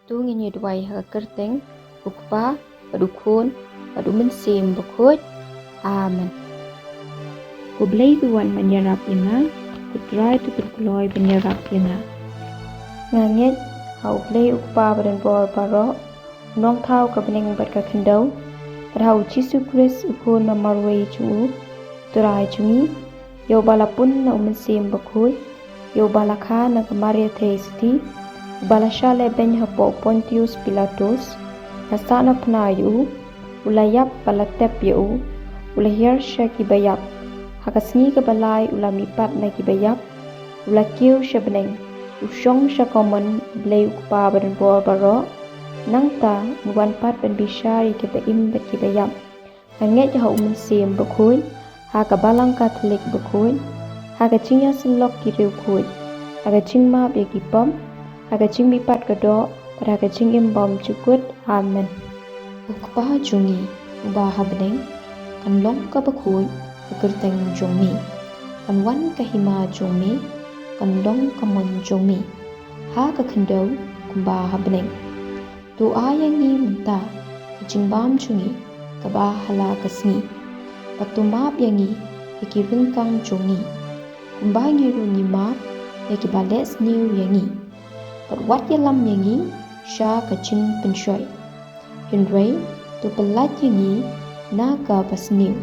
tu ngi dwai ha kerteng ukpa padukun padumen sim bakut amen ku blai tuan menyerap ina ku try tu terkuloi menyerap ina nganget hau blai ukpa badan bor baro nong thau ka bening bat ka kendau padhau jisu kris ukun mamarwei chu turai chungi yo balapun na umensim bakut yo balakha na kamaria theisti Balashala ben hapo Pontius Pilatus, nasana penayu, ulayap balatep yu, ulayar syaki bayap, hakasngi ke balai ulamipat na kibayap, ulakiu syabeneng, usyong syakomen blay ukpa badan bor baro, nangta muan pat ben bisyari ke baim bet kibayap, nanget jaha umensim bakun, haka balang katolik bakun, haka cingya selok kiriu kuy, haka cingma begipam, Haga cing bipat kedok pada haga cing imbom cukut amen. Ukpa jungi ubah habneng kan long ka bakui kerteng jungmi kan wan ka hima jungmi kan long ka mon jungmi ha ka kendau kumba habneng tu ayangi menta cing bam jungi ka ba hala kasni patumap yangi iki rengkang jungi kumba ngiru ni map yaki bales niu yangi But what ye lam yangi, sha kacing penshoy. Henry, tu pelat yangi, naga pasniu.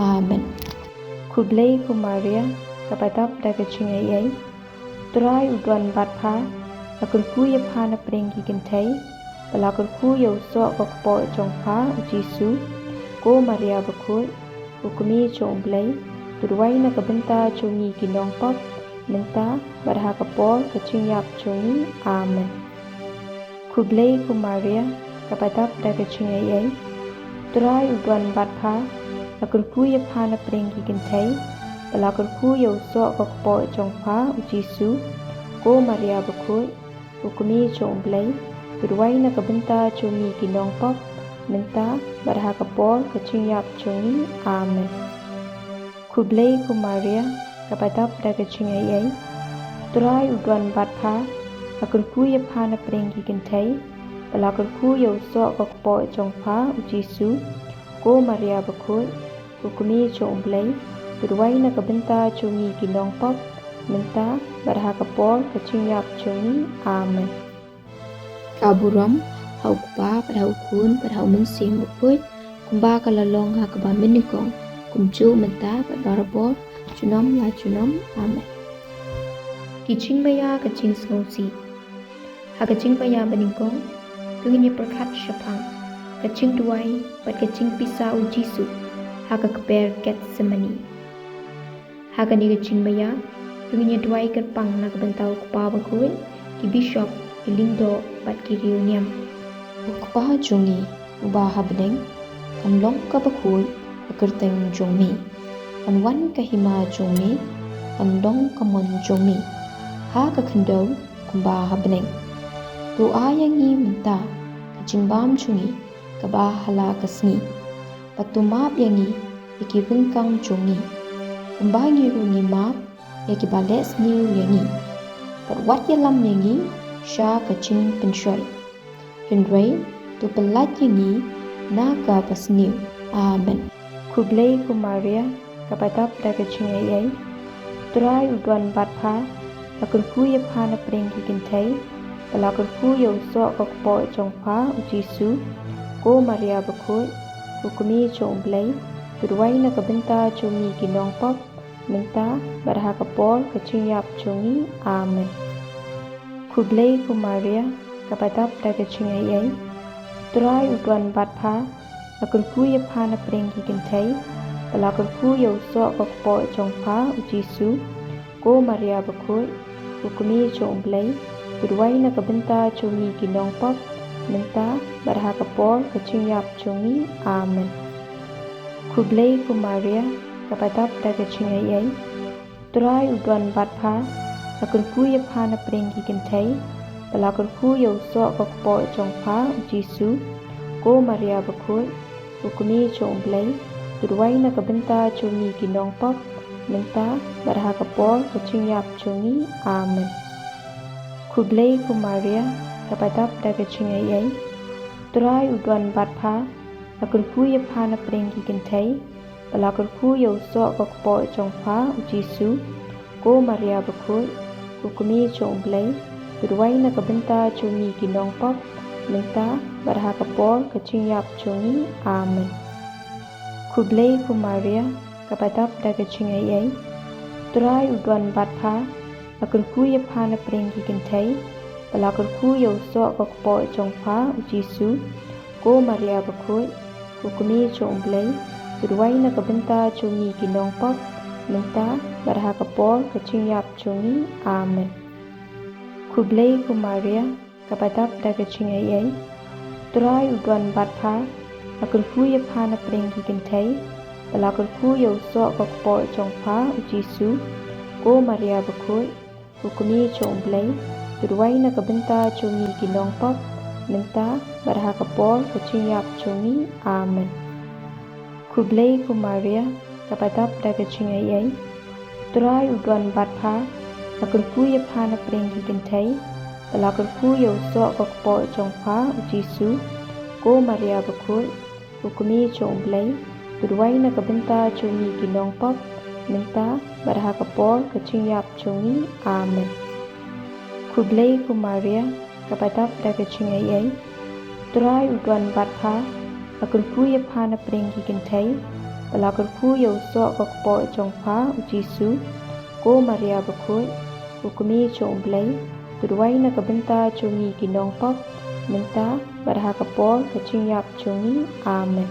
Amen. Kublai ku Maria, kapatap da kacing ayay. Turai udwan batpa, lakul ku ye pa na pringgi kentai, balakul ku ye usok kakpo chong pa ujisu, ko Maria bakul, ukumi chong blay, turuai na kabenta chongi kinong pop, Menta barha kapol kacing yap chungi amen. Kublai ku Maria kapatap da kacing ayay. Turai udwan batpa lakul ku ye pa na pringgi kentai. Balakul ku ye usok kakpo chong pa ujisu. Ko Maria bakul ukumi chong blay. Turuai na kabenta chungi kinong pop. Menta barha kapol kacing yap chungi amen. Kublai ku Maria kapatap da kacing ayay. Turai udwan batpa, lakul ku ye pa na pringgi kentai, balakul ku ye usok kakpo chong pa ujisu, ko Maria bakul, ukumi chong blay, turuai na kabenta chungi kinong pop, menta barha kapol kacing yap chungi amen. Kaburam, hau kupa pada ukun pada umensim bakul, kumba kalalong hakaba minikong, kumcu menta pada barabor, Junom la junom amen. Kicing baya kacing sengsi. Ha kacing baya beningkong. Tungini perkat syapang. Kacing duai pat kacing pisau Jisu. Ha keber ket semani. Ha kani kacing baya. Tungini duai kerpang na kebentau kupa bakun. Ki bishop ilindo pat kiriuniam. Kupa jungi ubah habneng. Kan long ka bakun. Kerteng jungmi. Kan wan ka hima jungmi, kan dong ka mon jungmi. Ha ka kendau kumba habneng. Tu ayangi menta, kacing bam chungi, ka ba hala kasni. Patumap yangi, iki rengkang jungi. Kumba ngiru ni map, yaki bales niu yangi. Pat wat ye lam yangi, sha kacing penshoy. Henry, tu pelat yangi, naga pasniu. Amen. Kublai ku Maria, kapatap da kacing ayay. Turai udwan batpa, lakul ku ye pa na pringgi kentai, balakul ku ye usok kakpo chong pa ujisu, ko Maria bakul, ukumi chong blay, turuai na kabenta chungi kinong pop, menta barha kapol kacing yap chungi amen. Kublai ku Maria, kapatap da kacing ayay. Turai udwan batpa, lakul ku ye pa na pringgi kentai, balakul ku ye usok kakpo chong pa ujisu, ko Maria bakul, ukumi chong blay, turuai na kabenta chungi kinong pop, menta barha kapol kacing yap chungi amen. Kublai ku Maria, kapatap da kacing ayay. Turai udwan batpa, lakul ku ye pa na pringgi kentai, balakul ku ye usok kakpo chong pa ujisu, ko Maria bakul, ukumi chong blay, turuai na kabenta chungi kinong pop, menta barha kapol kacing yap chungi amen. Kublai ku Maria, kapatap daga chingai Turai udwan batpa lakul kuya pana prengi kentai balakul kuya so kokpo chongpa ujisu ko Maria bakul kukumi chongblay Turuai na kabenta chungi kinong pop lenta barha kapor kachinyap chungi amen Kublay ku Maria kapatap daga chingai Turai udwan batpa lakul kuya pana prengi kentai balakul kuya so kokpo chongpa ujisu ko Maria bakul kukumi chongblay Turuai na kabenta chungi kinong pop lenta barha kapor kachinyap chungi amen Kublay ku Maria kapatap daga chingai Turai udwan batpa lakul kuya pana prengi kentai balakul kuya so kokpo chongpa ujisu ko Maria bakul kukumi chongblay Turuai na kabenta chungi kinong pop lenta barha kapor kachinyap chungi amen Kublay ku Maria kapatap daga chingai Turai udwan batpa lakul kuya pana prengi kentai balakul kuya so kokpo chongpa ujisu ko Maria bakul kukumi chongblay Turuai na kabenta chungi kinong pop lenta barha kapor kachinyap chungi amen Kublay ku Maria kapatap daga chingai Turai udwan batpa lakul kuya pana prengi kentai balakul kuya so kokpo chongpa ujisu ko Maria bakul kukumi chongblay Turuai na kabenta chungi kinong pop lenta barha kapor kachinyap chungi amen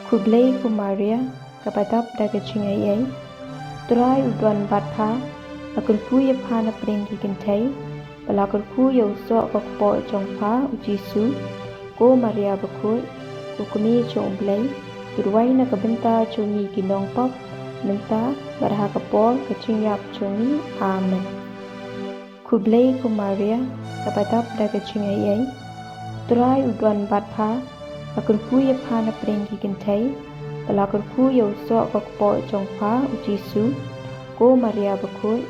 Kublay ku Maria kapatap daga chingai Turai udwan batpa lakul kuya pana prengi kentai balakul kuya so kokpo chongpa ujisu ko Maria bakul kukumi chongblay Turuai na kabenta chungi kinong pop lenta barha kapor kachinyap chungi amen Kublay ku Maria kapatap daga chingai Turai udwan batpa lakul kuya pana prengi kentai balakul kuya so kokpo chongpa ujisu ko Maria bakul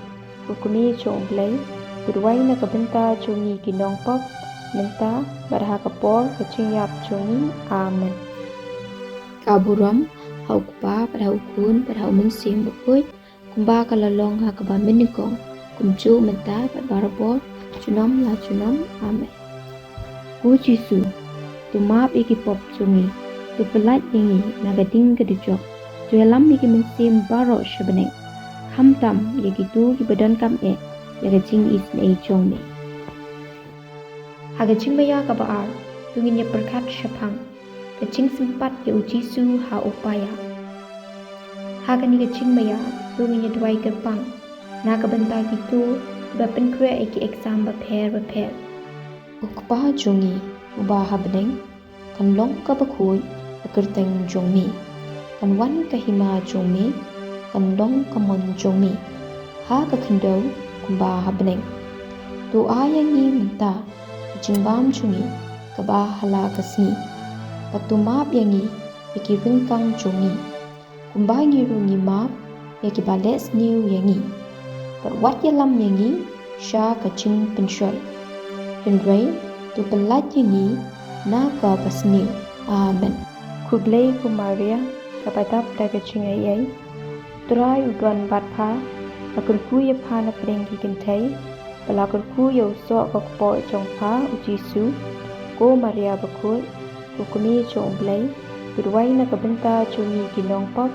kukumi chongblay Turuai na kabenta chungi kinong pop lenta barha kapor kachinyap chungi amen Kaburam haukpa padhaukun padhaumensim bakul kumba kalalong hakaba minikong kumcu menta padbarabor chunom la chunom amen Ku Jisu tumap iki pop chungi tu pelat yangi nagading kedujok tu alam iki mensim baro shabeneng hamtam yaki tu ki badan kam yaga jing is nei chong me haga jing maya ka baar tungin ya perkat shapang ka jing sempat ya Jisu ha upaya haga ni ka jing maya tungin ya dwai gerbang na ka benta gitu ba pen kre iki exam ba pher ukpa chungi uba habneng kan long ka bakoi akerteng jongmi kan wan ka hima jongmi kan long ka mon jongmi ha ka khindau kumba habneng tu ayangi menta jingbam chungi ka ba hala kasni patumap yangi iki ringkang jongmi kumba ngi rungi map yaki bales new yangi but what yalam yangi sha ka ching penshoy Henry tu pelat yangi na ka pasniu amen Kublay ku Maria kapatap daga chingai Turai udwan batpa lakul kuya pana prengi kentai balakul kuya so kokpo chongpa ujisu ko Maria bakul kukumi chongblay Turuai na kabenta chungi kinong pop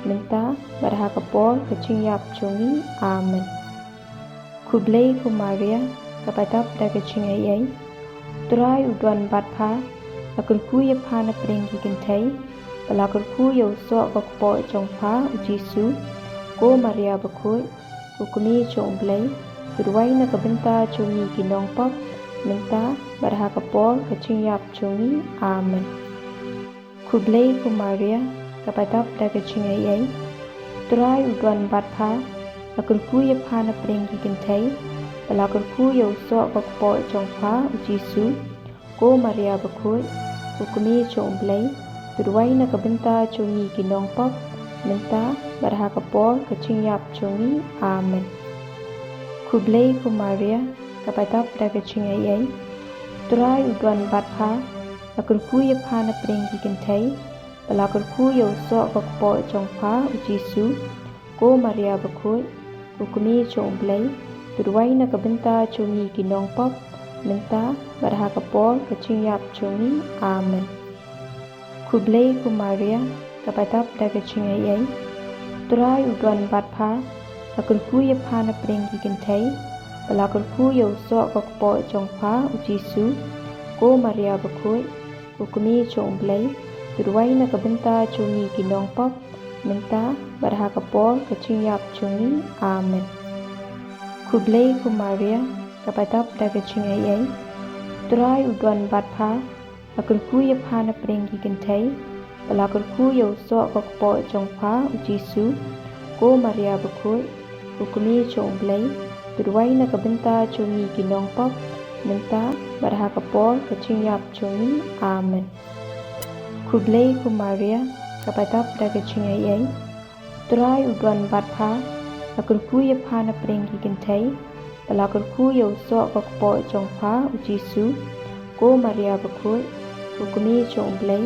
lenta barha kapor kachinyap chungi amen Kublay ku Maria kapatap daga chingai Turai udwan batpa lakul kuya pana prengi kentai balakul kuya so kokpo chongpa ujisu ko Maria bakul kukumi chongblay Turuai na kabenta chungi kinong pop lenta barha kapor kachinyap chungi amen Kublay ku Maria kapatap daga chingai Turai udwan batpa lakul kuya pana prengi kentai balakul kuya so kokpo chongpa ujisu ko Maria bakul kukumi chongblay Turuai na kabenta chungi kinong pop lenta barha kapor kachinyap chungi amen Kublay ku Maria kapatap daga chingai trai udwan batpha lakul kuya phana prengi kentai balakul kuyo so kokpo chongpha ujisu ko Maria bakoi kukumi chongblai turwai na kabenta chongi kinong pop menta barha kapol kachingyap chongi amen kublai ku Maria kapatap daga chingai trai udwan batpha lakul kuya phana prengi kentai balakul kuyo so kokpo chongpha ujisu ko Maria bakoi kukumi chongblai turwai na kabenta chongi kinong pop menta barha kapol kachingyap chongi amen kublai ku Maria kapatap daga chingai trai udwan batpha lakul kuya phana prengi kentai balakul kuyo so kokpo chongpha ujisu ko Maria bakoi kukumi chongblai turwai na kabenta chongi kinong pop menta barha kapol kachingyap chongi amen kublai ku Maria kapatap daga chingai trai udwan batpha lakul kuya phana prengi kentai balakul kuyo so kokpo chongpha ujisu ko Maria bakoi kukumi chongblai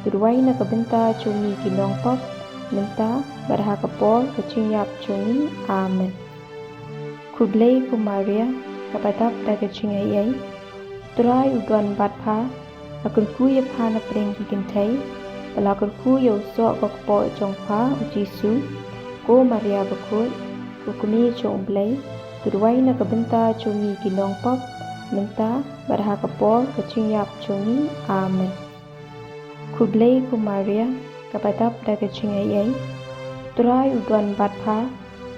turwai na kabenta chongi kinong pop menta barha kapol kachingyap chongi amen kublai ku Maria kapatap daga chingai trai udwan batpha lakul kuya phana prengi kentai balakul kuyo so kokpo chongpha ujisu ko Maria bakoi kukumi chongblai turwai na kabenta chongi kinong pop menta barha kapol kachingyap chongi amen kublai ku Maria kapatap daga chingai trai udwan batpha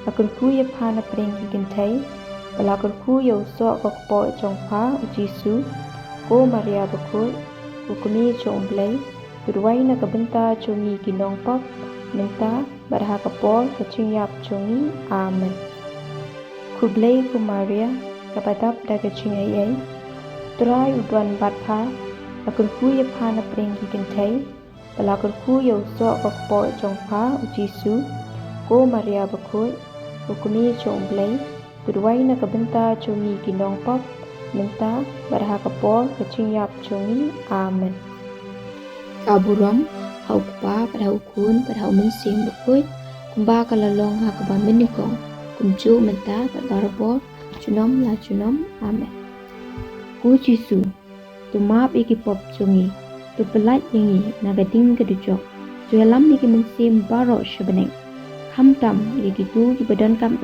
lakul kuya phana prengi kentai balakul kuyo so kokpo chongpha ujisu ko Maria bakoi kukumi chongblai turwai na kabenta chongi kinong pop menta barha kapol kachingyap chongi amen kublai ku Maria kapatap daga chingai trai udwan batpha lakul kuya phana prengi kentai balakul kuyo so kokpo chongpha ujisu ko Maria bakoi kukumi chongblai turwai na kabenta chongi kinong pop menta barha kapol kachingyap chongi amen kaburam haukpa padhaukun padhaumensim bakoi kumba kalalong hakaba menikong kumju menta barbo chunom la chunom amen ku Jisu tumap iki pop chongi tu pelat yangi nagading kedujok jualam iki mensim baro shabeneng hamtam iki tu ki badan kam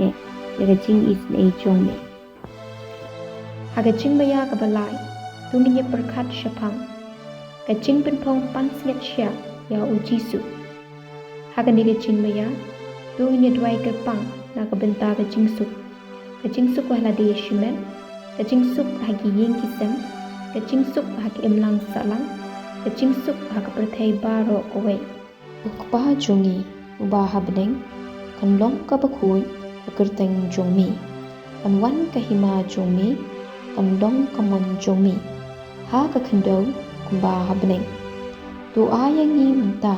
yagaching is nei chongme hagaching baya kabalai tunginya perkat syapang kaching penpong pansnget sya ya u Jisu hagan gaching baya tunginya dwai kerpang na kabenta kaching suk wala de shimen kaching suk hagi yeng kisem kaching suk hagi emlang salang kaching suk hagi perthai baro kowe ukpa chungi uba habneng kanlong ka bakhui kerteng jongmi kanwan kahima jongmi kandong kamon jongmi ha ka khandau kumba habneng tu ayangi menta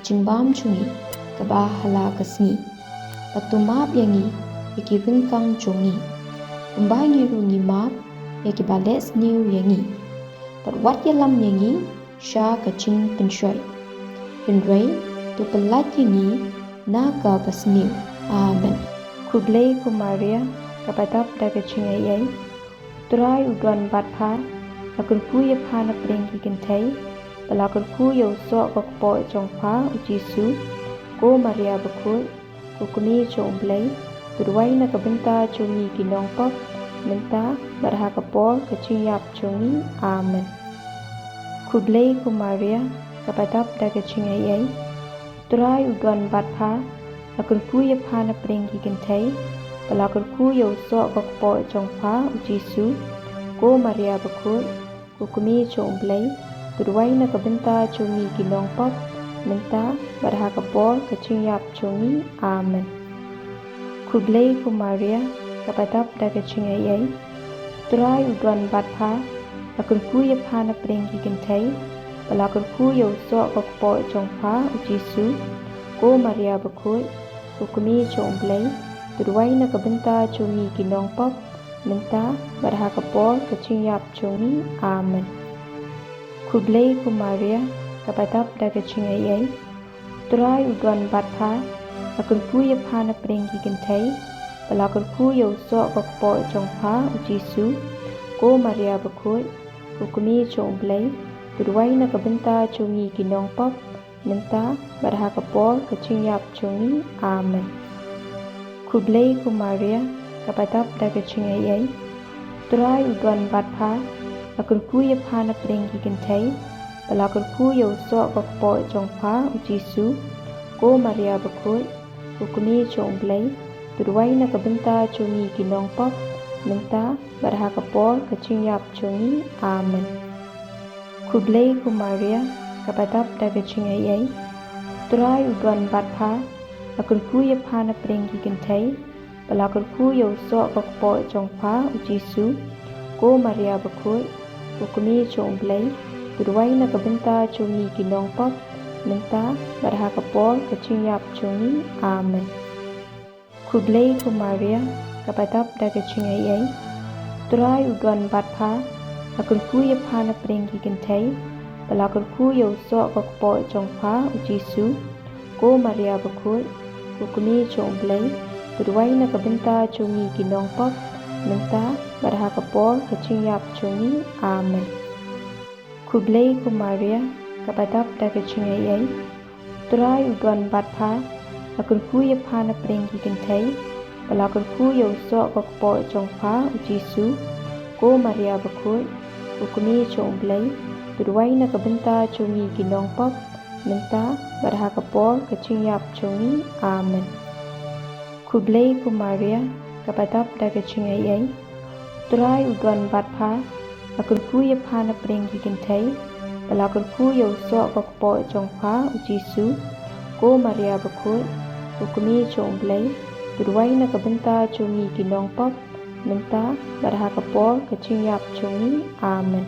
jingbam chungi kaba hala kasni patumap yangi iki ringkang jongi kumba ngi rungi map yaki bales new yangi patwat yalam yangi sha kaching penshoy penrei tu pelat yangi na ka pasniu amen kublai ku Maria kapatap daga chingai trai udwan batpha lakul kuya phana prengi kentai balakul kuyo so kokpo chongpha ujisu ko Maria bakoi kukumi chongblai turwai na kabenta chongi kinong pop menta barha kapol kachingyap chongi amen kublai ku Maria kapatap daga chingai trai udwan batpha lakul kuya phana prengi kentai balakul kuyo so kokpo chongpha ujisu ko Maria bakoi kukumi chongblai turwai na kabenta chongi kinong pop menta barha kapol kachingyap chongi amen kublai ku Maria kapatap daga chingai trai udwan batpha lakul kuya phana prengi kentai balakul kuyo so kokpo chongpha ujisu ko Maria bakoi kukumi chongblai turwai na kabenta chongi kinong pop Nenta Barhakapor Kachinyap Chungi Amen. Kublai ku Maria Kapatap Dagachingayay Turai Udwan Batha Akun Kuya Pana Prengi Gentai Balakun Kuya Usok Bakpo Chongpa Ujisu Ko Maria Bakut Kukumi Chongblay Turuay na kabenta Chungi Ginong Pop Nenta Barhakapor Kachinyap Chungi Amen. Kublai ku Maria Kapatap Dagachingayay Turai Udwan Batha Akun Kuya Pana Prengi Gentai Balakun Kuya Usok Bakpo Chongpa Ujisu Ko Maria Bakut Kukumi Chongblay Turuay na kabenta Chungi Ginong Pop Nenta Barhakapor Kachinyap Chungi Amen. Kublai ku Maria Kapatap Dagachingayay Turai Udwan Batha Akun Kuya Pana Prengi Gentai Balakun Kuya Usok Bakpo Chongpa Ujisu Ko Maria Bakut Kukumi Chongblay Turuay na kabenta Chungi Ginong Pop Nenta Barhakapor Kachinyap Chungi Amen. Kublai ku Maria Kapatap Dagachingayay Turai Udwan Batha Akun Kuya Pana Prengi Gentai Balakun Kuya Usok Bakpo Chongpa Ujisu Ko Maria Bakut Kukumi Chongblay Turuay na kabenta Chungi Ginong Pop Nenta Barhakapor Kachinyap Chungi Amen. Kublai ku Maria Kapatap Dagachingayay Turai Udwan Batha Akun Kuya Pana Prengi Gentai Balakun Kuya Usok Bakpo Chongpa Ujisu Ko Maria Bakut Kukumi Chongblay Turuay na kabenta Chungi Ginong Pop Nenta Barhakapor Kachinyap Chungi Amen. Kublai ku Maria Kapatap Dagachingayay Turai Udwan Batha Akun Kuya Pana Prengi Gentai Balakun Kuya Usok Bakpo Chongpa Ujisu Ko Maria Bakut Kukumi Chongblay Turuay na kabenta Chungi Ginong Pop Nenta Barhakapor Kachinyap Chungi Amen.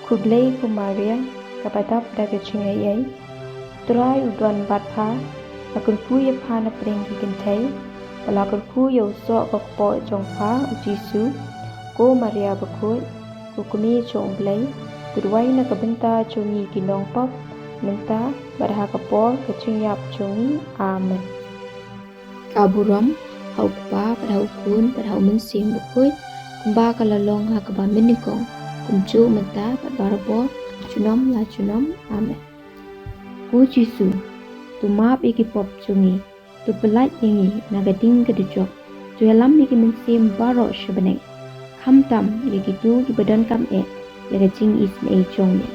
Kublai ku Maria Kapatap Dagachingayay Turai Udwan Batha Akun Kuya Pana Prengi Gentai Balakun Kuya Usok Bakpo Chongpa Ujisu Ko Maria Bakut Kukumi Chongblay Turuay na kabenta Chungi Ginong Pop Nenta Barhakapor Kachinyap Chungi Amen. Kaburam Haukpa Padhaukun Padhaumensim Bakut Kumba Kalalong Hakaba Minikong Kumchu Menta Padbarabo Chunom La Chunom Amen. Ku Jisu Tumap iki pop chungi tu pelat yangi nagading kadujok tu alam iki mensim baro shabaneng khamtam iki tu ki badan kam yaga jing is ne chong ne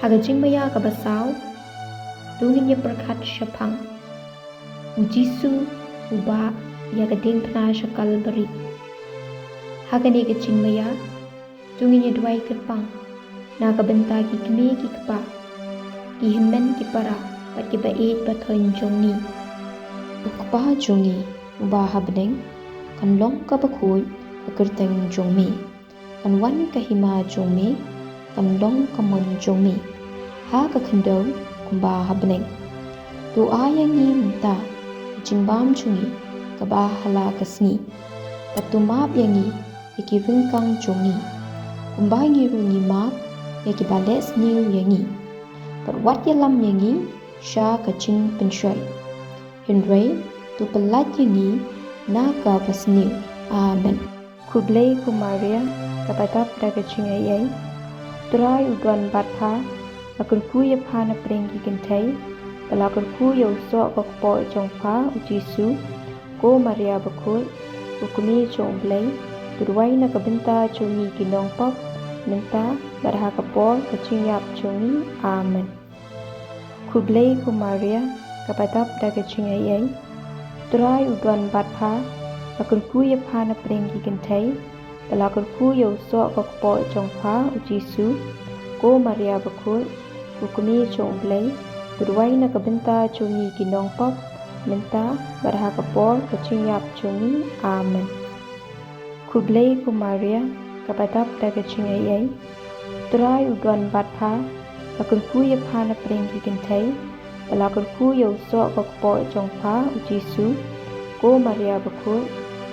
haga jing baya ka basau tungin ye perkhat shapang ujisu uba yaga ding pna shakal bari haga ne ka jing baya tungin ye dwai kerpang naga benta ki kmi ki kpa ki himmen ki para pat ki bait pathoin jongni ukpa jongi uba habneng kan long ka bakhui akerteng jongmi kan wan ka hima jongmi kan long ka mon jongmi ha ka khando kumba habneng tu ayangi mta jingbam chungi ka ba hala kasni patumap yangi iki ringkang jongi kumba ngi rungi map yaki bales niu yangi Wat yalam yangi sha kaching penshoy Henry tu pelat yangi na ka pasni Amen. Kublai ku Maria Kapatap Dagachingayay Turai Udwan Batha Akun Kuya Pana Prengi Gentai Balakun Kuya Usok Bakpo Chongpa Ujisu Ko Maria Bakut Kukumi Chongblay Turuay na kabenta Chungi Ginong Pop Nenta Barhakapor Kachinyap Chungi Amen. Kublai ku Maria Kapatap Dagachingayay Turai Udwan Batha Akun Kuya Pana Prengi Gentai Balakun Kuya Usok Bakpo Chongpa Ujisu Ko Maria Bakut Kukumi Chongblay Turuay na kabenta Chungi Ginong Pop Nenta Barhakapor Kachinyap Chungi Amen. Kublai ku Maria Kapatap Dagachingayay Turai Udwan Batha Akun Kuya Pana Prengi Gentai Balakun Kuya Usok Bakpo Chongpa Ujisu Ko Maria Bakut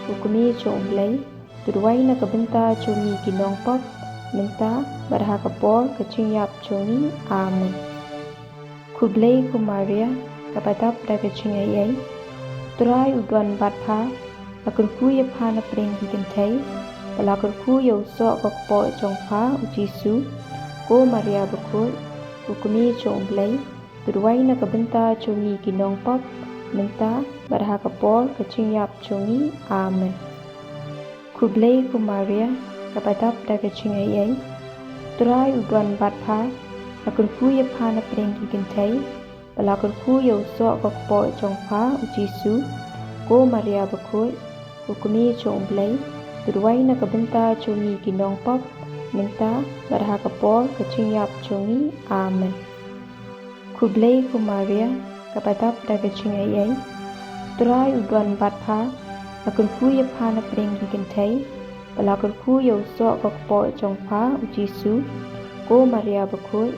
Kukumi chong blay, Turuay na kabenta chungi kinong pop, Minta barhakapor kaching yap chungi, Amen. Kublay ku Maria, kapatap da kaching ayay, Turay udwan batha, Akurku ya pa na pring higantay, Palakurku ya usok kakpo chong pa ujisu, Ko Maria bakul, Kukumi chong blay, Turuay na kabenta chungi kinong pop, Minta barhakapor kaching yap chungi, Amen. Kublay ku Maria, kapatap da kaching ayay, Turay udwan batha, Akurku ya pa na pring higantay, Palakurku ya usok kakpo chong pa ujisu, Ko Maria bakul, Kukumi chong blay, Turuay na kabenta chungi kinong pop, Minta barhakapor kaching yap chungi, Amen. Kublay ku Maria, kapatap da kaching ayay, Turay udwan batha, Akurku ya pa na pring higantay, Palakurku ya usok kakpo chong pa ujisu, Ko Maria bakul,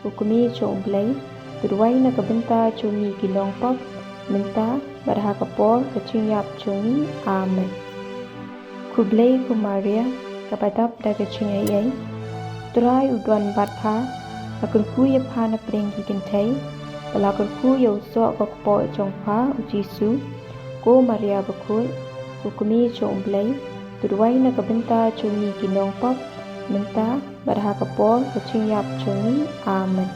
Kukumi chong blay, Turuay na kabenta chungi kinong pop, Minta barhakapor kaching yap chungi, Amen. Kublay ku Maria, kapatap da kaching ayay, Turay udwan batha, Akurku ya pa na pring higantay, Palakurku ya usok kakpo chong pa ujisu, Ko Maria bakul, Kukumi chong blay, Turuay na kabenta chungi kinong pop, Minta barhakapor kaching yap chungi, Amen.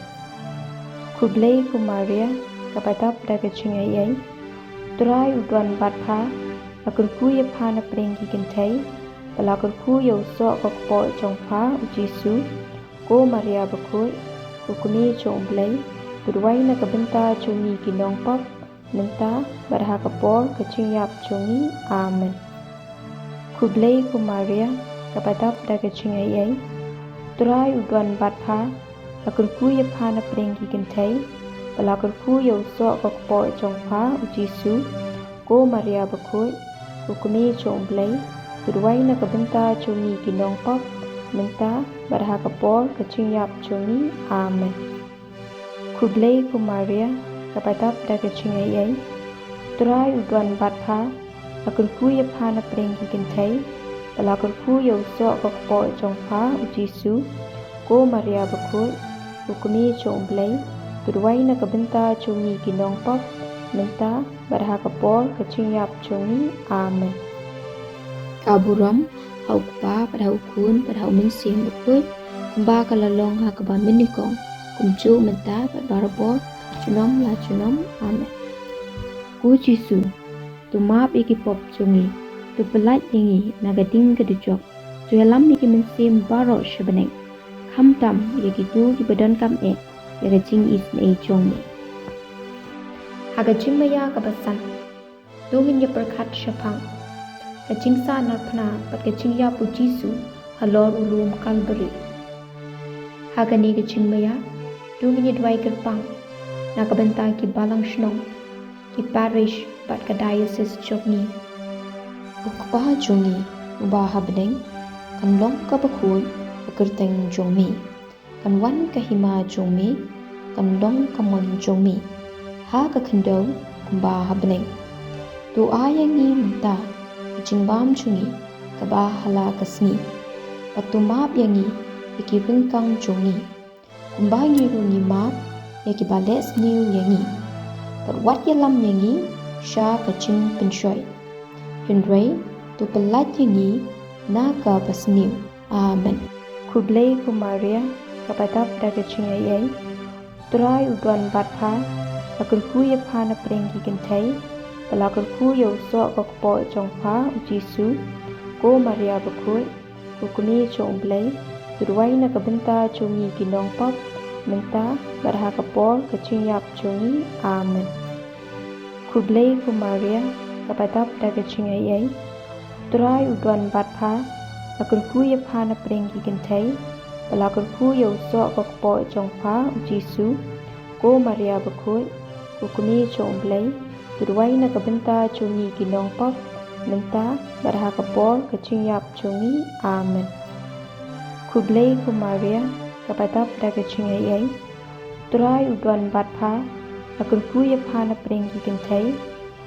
Kublay ku Maria, kapatap da kaching ayay, Turay udwan batha, Akurku ya pa na pring higantay, Palakurku ya usok kakpo chong pa ujisu, Ko Maria bakul, Kukumi chong blay, Turuay na kabenta chungi kinong pop, Minta barhakapor kaching yap chungi, Amen. Kublay ku Maria, kapatap da kaching ayay, Turay udwan batha, Akurku ya pa na pring higantay, Palakurku ya usok kakpo chong pa ujisu, Ko Maria bakul, Kukumi chong blay, Turuay na kabenta chungi kinong pop, Minta barhakapor kaching yap chungi, Amen. Kublay ku Maria, kapatap da kaching ayay, Turay udwan batha, Akurku ya pa na pring higantay, Palakurku ya usok kakpo chong pa ujisu, Ko Maria bakul, Kukumi chong blay, Turuay na kabenta chungi kinong pop, Minta barhakapor kaching yap chungi, Amen. Kaburam, haukpa pada hukun pada huminsim bakul, Kumba kalalong hakaban minikong, Kumcu menta pada barabor, Cunom la cunom, Amen. Ku Jisu, tu maap iki pop chungi, tu pelat yangi nagading kedujok, tu yalam iki mensim baro syabaneng, Kamtam yaki tu ki badan kam yaga jing is na chong me. Haga jing maya kabasan, tungin ya perkat syapang, kajing sa narpana pat kajing ya pu Jisu, halor ulum kalberi. Haga ni kajing maya, tungin ya dwai gerpang, nakabenta ki balang shnong, ki parish pat ka diocese chokni. Ukpa jungi, ubaha beneng, kan long ka bakul, kerteng jongmi, kan wan kahima jongmi, kan long kamon jongmi, ha ka kendo kumba habneng. Tu ayangi menta, jingbam chungi, kaba hala kasni, patu map yangi, iki ringkang jongi, kumba ngiru ni map, yaki bales niu yangi, pat wat yalam yangi, sha kaching penshoy. Yunrei, tu pelat yangi, na ka pasniu, Amen. Kublay ku Maria, kapatap da kaching ayay, Turay udwan batha, Akurku ya pa na pring higantay, Palakurku ya usok kakpo chong pa ujisu, Ko Maria bakul, Kukumi chong blay, Turuay na kabenta chungi kinong pop, Minta barhakapor kaching yap chungi, Amen. Kublay ku Maria, kapatap da kaching ayay, Turay udwan batha, Akurku ya pa na pring higantay, Palakurku ya usok kakpo chong pa ujisu, Ko Maria bakul, Kukumi chong blay, Turuay na kabenta chungi kinong pop, Minta barhakapor kaching yap chungi, Amen. Kublay ku Maria, kapatap da kaching ayay, Turay udwan batha, Akurku ya pa na pring higantay,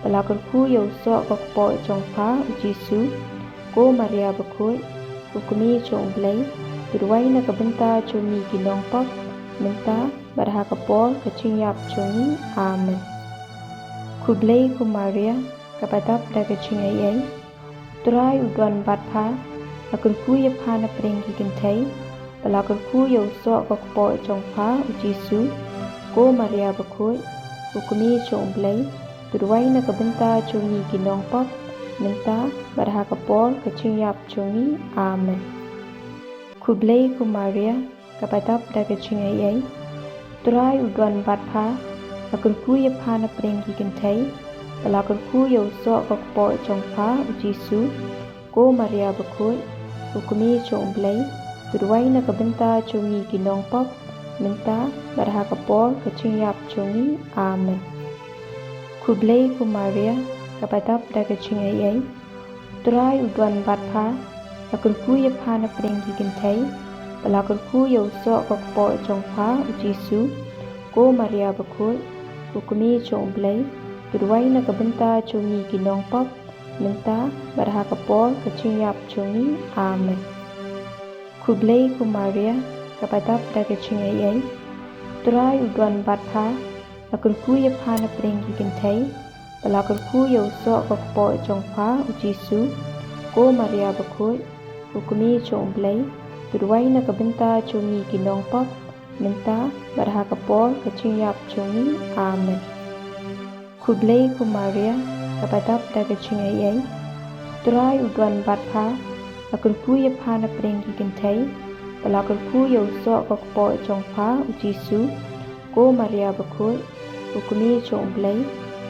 Balakar ku yo so kok po chong pha Jisu ko Maria bakoi hukumi chong blai turwai na kabenta choni kinong pak menta barha kapol kaching yap choni amen. Kublai ku Maria kapatap da kaching ayai turai udwan bat pha akun ku ya pha na prengi kintai balakar ku yo so kok po chong pha Jisu ko Maria bakoi hukumi chong blai turwai na kabenta choni kinong pak menta barha kapol kaching yap choni amen. Kublai ku Maria kapatap da kaching ayai turai udwan bat pha akun ku ya pha na prengi kintai balakar ku yo so kok po chong pha Jisu ko Maria bakoi hukumi chong blai turwai na kabenta choni kinong pak menta barha kapol kaching yap choni amen. Kublai ku Maria kapatap da kaching ayai turai udwan bat pha akun ku ya pha na prengi kintai balakar ku yo so kok po chong pha Jisu ko Maria bakoi hukumi chong blai turwai na kabenta choni kinong pak menta barha kapol kaching yap choni amen. Kublai ku Maria kapatap da kaching ayai turai udwan bat pha akun ku ya pha na prengi kintai balakar ku yo so kok po chong pha Jisu ko Maria bakoi hukumi chong blai turwai na kabenta choni kinong pak menta barha kapol kaching yap choni amen. Kublai ku Maria kapatap da kaching ayai turai udwan bat pha akun ku ya pha na prengi kintai balakar ku yo so kok po chong pha Jisu ko Maria bakoi hukumi chong blai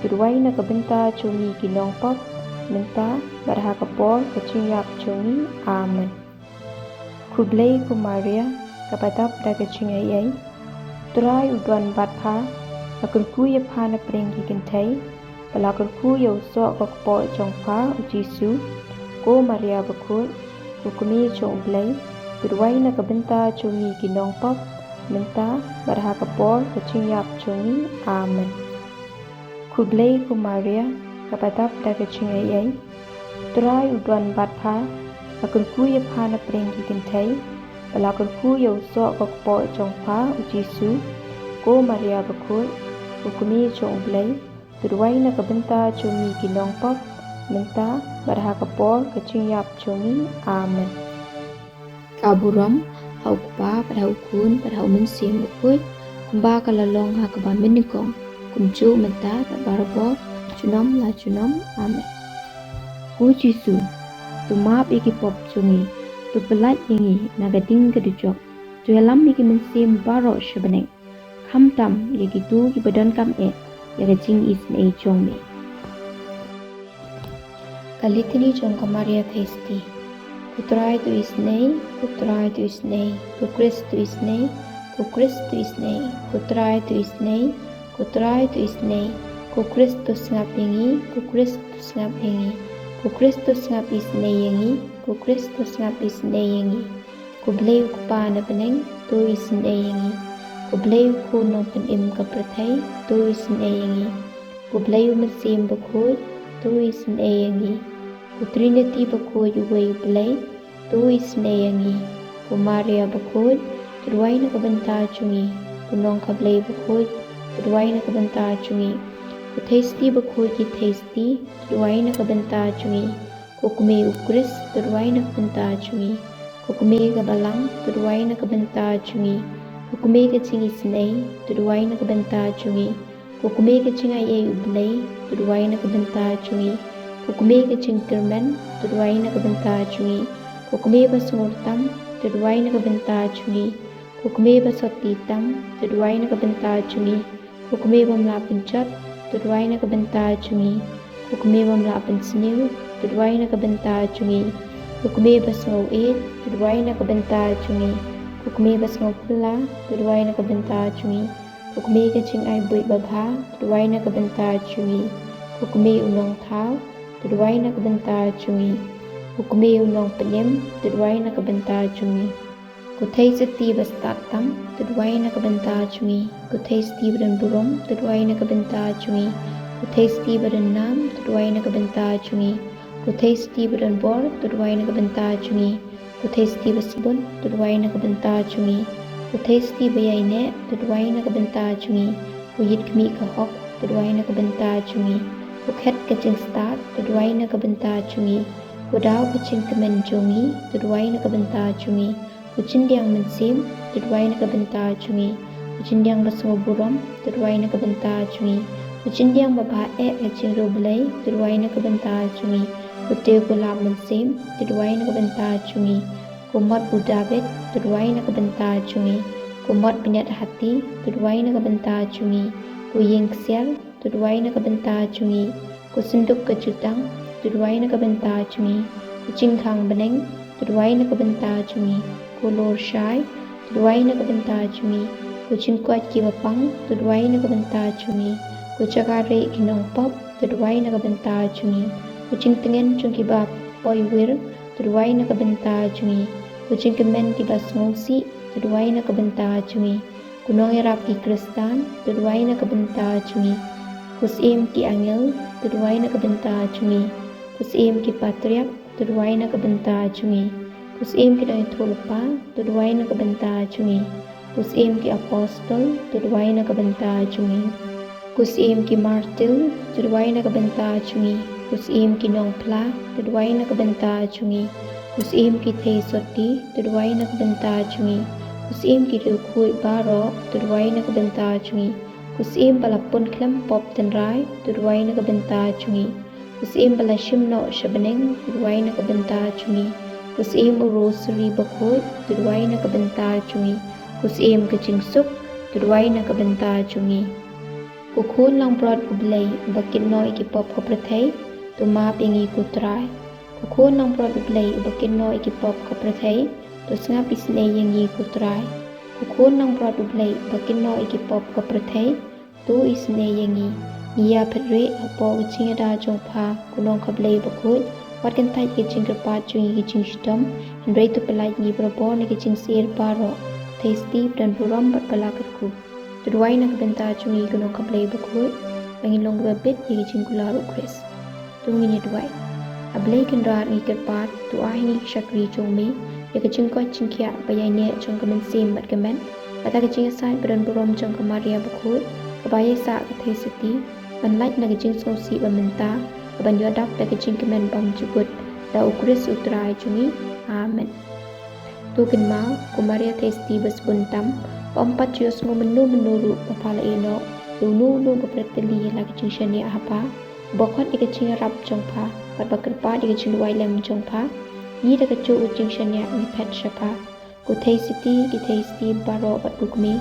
turwai na kabenta choni kinong pak menta barha kapol kaching yap choni amen. Kublai ku Maria kapatap da kaching ayai turai udwan bat pha akun ku ya pha na prengi kintai balakar ku yo so kok po chong pha Jisu ko Maria bakoi hukumi chong blai turwai na kabenta choni kinong pak menta barha kapol kaching yap choni amen. Kublai ku Maria kapatap da kaching ayai turai udwan bat pha akun ku ya pha na prengi kintai balakar ku yo so kok po chong pha Jisu ko Maria bakoi hukumi chong blai turwai na kabenta choni kinong pak menta barha kapol kaching yap choni amen. Kaburam haukpa parhaukun parhaumen sim bakoi kumba kalalong hakaba menikong kumcu menta barbo chunom la chunom amen. Ku Jisu tu map iki pop chungi tu pelat yangi nagading kedujok tu alam iki mensim baro shabaneng kham tam yaki tu ki badan kam yaga jing is nei chong me kalitini chong kamaria thesti kutrai tu is nei kutrai tu is nei ku Kristu is nei ku Kristu is nei kutrai tu is nei kutrai tu is nei ku Kristu ngap yangi ku Kristu ngap yangi ku Kristu ngap is nei yangi ku Kristu ngap is nei yangi ku bleu ku pa na peneng tu is nei yangi ku bleu ku no pen im ka prathai tu is nei yangi ku bleu mesim bakoi tu is nei yangi ku Trinity bakoi uwei blai tu is nei yangi ku Maria bakoi turwai na kabenta chungi ku nong ka blai bakoi turwai na kabenta chungi ku Thesti bakoi ki Thesti turwai na kabenta chungi ku kume ukris turwai na kabenta chungi ku kume ka balang turwai na kabenta chungi ku kume ka chingi snei turwai na kabenta chungi ku kume ka chingai e ublai turwai na kabenta chungi ku kume ka ching kermen turwai na kabenta chungi ku kume ba sungurtam turwai na kabenta chungi ku kume ba sotitam turwai na kabenta chungi ku kume ba mlapin chat turwai na kabenta chungi ku kume ba mlapin sniu turwai na kabenta chungi ku kume ba sngau turwai na kabenta chungi ku kume ba sngau pula turwai na kabenta chungi ku kume ka ching ai bui babha turwai na kabenta chungi ku kume unong thau turwai na kabenta chungi ku kume unong penem turwai na kabenta chungi ku thai sati bastatam turwai na kabenta chungi ku thai sti bran burom turwai na kabenta chungi ku tasty berenam tuduai na kabenta cungi, ku tasty beren bor tuduai na kabenta cungi, ku tasty besibun tuduai na kabenta cungi, ku tasty bayaine tuduai na kabenta cungi, ku yit kemi kahok tuduai na kabenta cungi, ku khet kacing start tuduai na kabenta cungi, ku daw kacing kemen cungi tuduai na kabenta cungi, ku cindiang mensim tuduai na kabenta cungi, ku cindiang basmo buram tuduai na kabenta cungi, ku cindiang babae kacing roblay tuduai na kabenta cungi, ku teu gulab mensim tuduai na kabenta cungi, ku mat budabet tuduai na kabenta cungi, ku mat penyat hati tuduai na kabenta cungi, ku yeng ksial tuduai na kabenta cungi, ku senduk kecutang tuduai na kabenta cungi, ku cingkang beneng tuduai na kabenta cungi, ku lor syai tuduai na kabenta cungi, ku cingkuat ki bapang tuduai na kabenta cungi, ku cakare kinong pop tuduai na kabenta cungi, ku cingtengen cungki bab poi wir tuduai na kabenta cungi, ku cingkemen ki bas ngongsi tuduai na kabenta cungi, ku nongirap ki kristan tuduai na kabenta cungi, ku sim ki angel tuduai na kabenta cungi, ku sim ki patriark tuduai na kabenta cungi, ku sim ki dai tulpa tuduai na kabenta cungi, ku sim ki apostol tuduai na kabenta cungi, ku sim ki martil tuduai na kabenta cungi, ku sim ki nongpla tuduai na kabenta cungi, ku sim ki thei soti tuduai na kabenta cungi, ku sim ki rukui baro tuduai na kabenta cungi, ku sim balapun klem pop tenrai tuduai na kabenta cungi, ku sim balashim no shabeneng tuduai na kabenta cungi, ku sim rosary bakoi tuduai na kabenta cungi, ku sim kejingsuk tuduai na kabenta cungi, ku khun lang prod ublay bakin no iki pop ko prathai tu ma pingi ku trai, ku khun lang prod ublay bakin no iki pop ko prathai tu snga pisne yengi ku trai, ku khun lang prod ublay bakin no iki pop ko prathai tu isne yengi niya phadre apo kacing da jongpha kunong khablay bakoi wat kan tai kicing kerpat cungi kicing stom hendrai tu pelai ngi propo ni kicing sir paro tasty dan buram bat balakatku tuduai na kabenta cungi kunong khablay bakoi bangin long babit ni kicing kularu kris tu ngi duai ablay kan rar ngi kerpat tu ahi shakri chongme ya kicing ko cingkia bayai ne chong kamen sim bat kamen kata kicing sai beran buram chong kamaria bakoi kabaya sa kathai siti ban like na kicing songsi bamenta ban yodap da kicing kemen bam cugut da ukris utrai cungi amen tu kin mau kumaria tasty bas buntam pampat cios ngo menu menuru papala eno nu bapreteli la kicing shani apa bokot ikicing rap jongpa pat bakerpa ikicing duai lem jongpa ni da kacu ucing shani ni pet shapa ku tasty ki tasty baro bat bukmi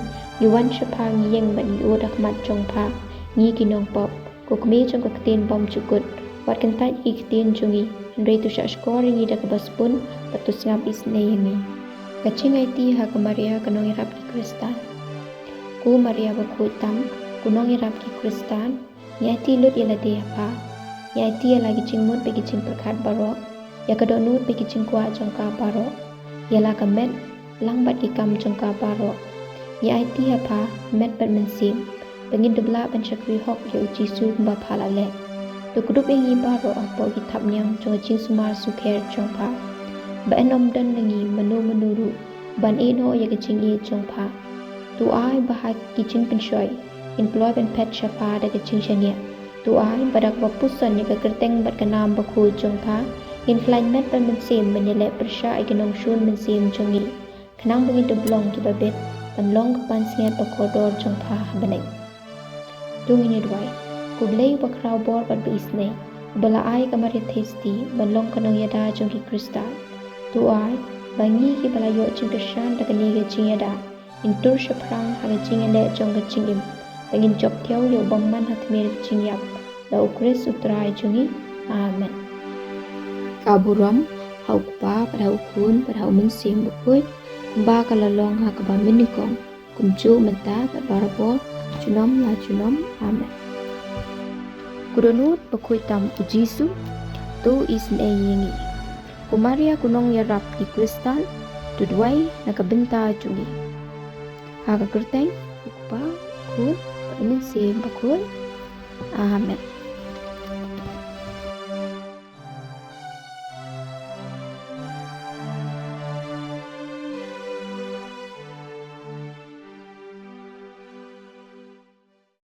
yuan shapa ngiyeng ban yu dak mat jongpa ni kinong pop ku kmi jong ka tin bom cugut wat kan tai ki tin jungi hendrai tu sha scoring ni dak bas pun patus ngap isne yengi kacing IT ha kamaria kanong irap ki kristan ku maria bakhu tam kunong irap ki kristan ni IT lut yala de apa ni IT yala ki cingmut pe ki cing perkhat baro ya kadonut pe ki cing kwa jongka baro yala kamet lang bat ki kam jongka baro ni IT apa met bat mensim pengin dubla ban chakri hok ya uji su ba phala le tu kudup ingi baro apo ki thap nyang jong cing sumar su kher jongpa ba enom dan nengi menuru ban eno ya kicing e jongpa tu ai bahak kicing penshoy employ ban pet shapa da kicing shania tu ai badak bapusan ya kerteng bat kanam bakhu jongpa in flight ban mensim menyele persha ikinong shun mensim jongi kanang bungi deblong ki babet ban long pan singat bakodor jongpa baneng tungini duai kublay bakraw bor bat bisne bala ai kamari tasty ban long kanong yada jongki kristal tu ai bangi ki balayo cingkeshan da kani ge cingada intur shaprang ha ge cingale jong ge cingim bangin job tiaw yo bangman hatmir cingyap da ukres utrai jungi amen kaburam haukpa pada ukun pada umensim bukut kumba kalalong ha kaba minikong kumcu menta kat barabo cunom la cunom amen kudonut bakui tam ujisu tu isne yengi kumaria kunong yarap di kristal tuduai nakabenta jungi haga kerteng ukpa kun umensim bakut Amen.